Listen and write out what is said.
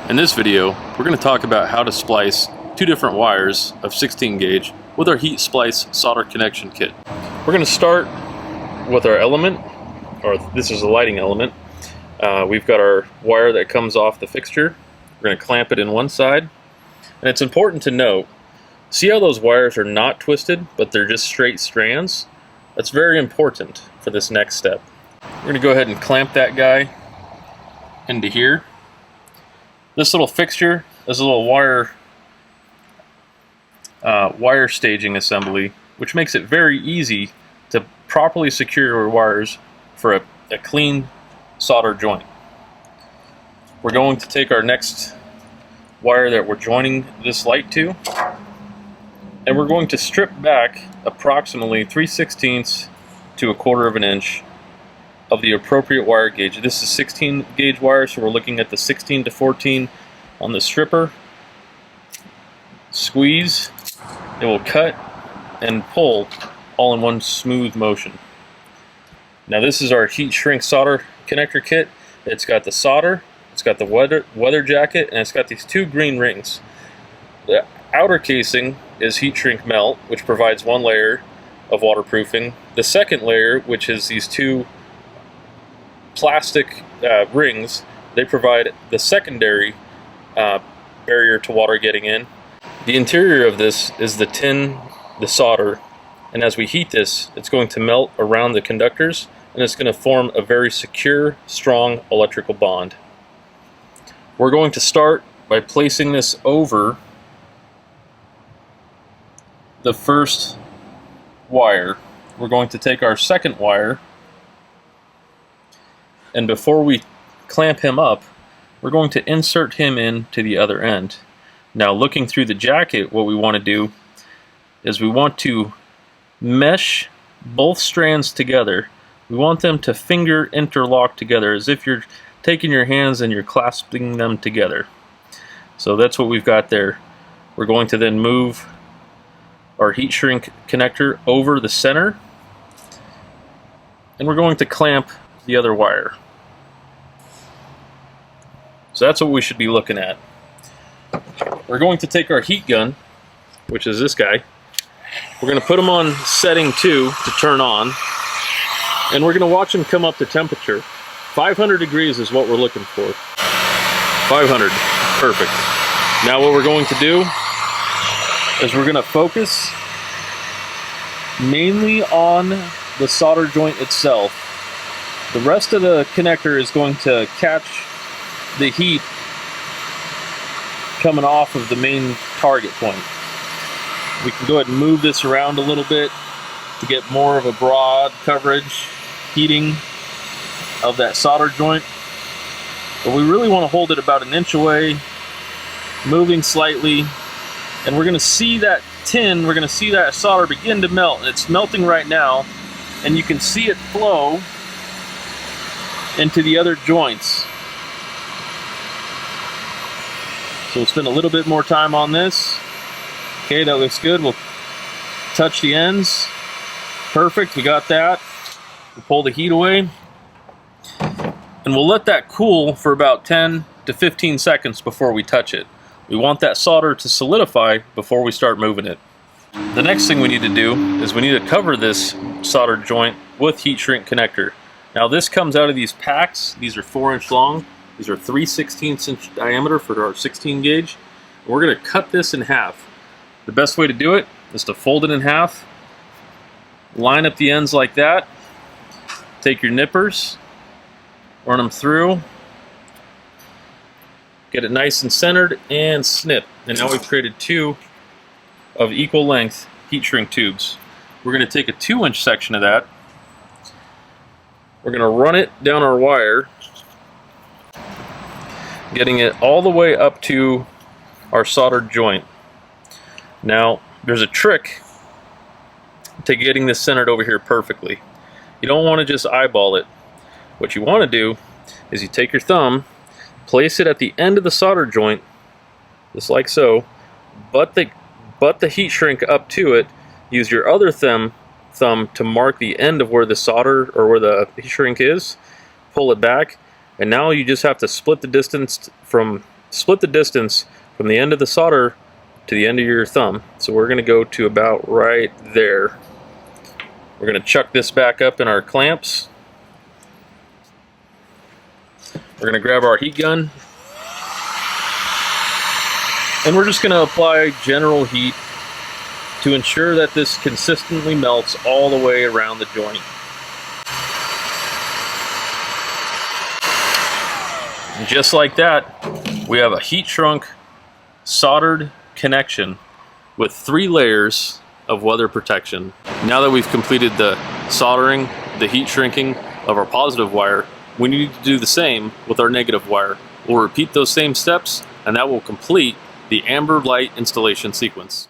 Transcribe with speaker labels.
Speaker 1: In this video, we're going to talk about how to splice two different wires of 16 gauge with our heat splice solder connection kit. We're going to start with our element, or this is a lighting element. We've got our wire that comes off the fixture. We're going to clamp it in one side. And it's important to note, see how those wires are not twisted, but they're just straight strands? That's very important for this next step. We're going to go ahead and clamp that guy into here. This little fixture is a little wire staging assembly, which makes it very easy to properly secure your wires for a clean solder joint. We're going to take our next wire that we're joining this light to, and we're going to strip back approximately 3/16 to 1/4 of an inch of the appropriate wire gauge. This is 16 gauge wire, so we're looking at the 16 to 14 on the stripper. Squeeze, it will cut and pull all in one smooth motion. Now this is our heat shrink solder connector kit. It's got the solder, it's got the weather jacket, and it's got these two green rings. The outer casing is heat shrink melt, which provides one layer of waterproofing. The second layer, which is these two plastic rings, they provide the secondary barrier to water getting in. The interior of this is the tin, the solder, and as we heat this, it's going to melt around the conductors, and it's going to form a very secure, strong electrical bond. We're going to start by placing this over the first wire. We're going to take our second wire, and before we clamp him up, we're going to insert him into the other end. Now, looking through the jacket, what we want to do is we want to mesh both strands together. We want them to finger interlock together as if you're taking your hands and you're clasping them together. So that's what we've got there. We're going to then move our heat shrink connector over the center, and we're going to clamp the other wire. So that's what we should be looking at. We're going to take our heat gun, which is this guy. We're going to put him on setting 2 to turn on, and we're going to watch him come up to temperature. 500 degrees is what we're looking for. 500, perfect. Now what we're going to do is we're going to focus mainly on the solder joint itself. The rest of the connector is going to catch the heat coming off of the main target point. We can go ahead and move this around a little bit to get more of a broad coverage heating of that solder joint. But we really want to hold it about an inch away, moving slightly, and we're going to see that tin, we're going to see that solder begin to melt. It's melting right now, and you can see it flow into the other joints. So we'll spend a little bit more time on this. Okay, that looks good. We'll touch the ends. Perfect, we got that. We'll pull the heat away. And we'll let that cool for about 10 to 15 seconds before we touch it. We want that solder to solidify before we start moving it. The next thing we need to do is we need to cover this solder joint with heat shrink connector. Now this comes out of these packs. These are 4-inch long. These are 3/16 inch diameter for our 16 gauge. We're going to cut this in half. The best way to do it is to fold it in half, line up the ends like that, take your nippers, run them through, get it nice and centered, and snip. And now we've created 2 of equal length heat shrink tubes. We're going to take a 2-inch section of that. We're going to run it down our wire, getting it all the way up to our soldered joint. Now, there's a trick to getting this centered over here perfectly. You don't want to just eyeball it. What you want to do is you take your thumb, place it at the end of the solder joint, just like so, butt the heat shrink up to it, use your other thumb to mark the end of where the solder or where the heat shrink is, pull it back, and now you just have to split the distance from split the distance from the end of the solder to the end of your thumb. So we're going to go to about right there. We're going to chuck this back up in our clamps. We're going to grab our heat gun, and we're just going to apply general heat to ensure that this consistently melts all the way around the joint. And just like that, we have a heat shrunk soldered connection with 3 layers of weather protection. Now that we've completed the soldering, the heat shrinking of our positive wire, we need to do the same with our negative wire. We'll repeat those same steps, and that will complete the amber light installation sequence.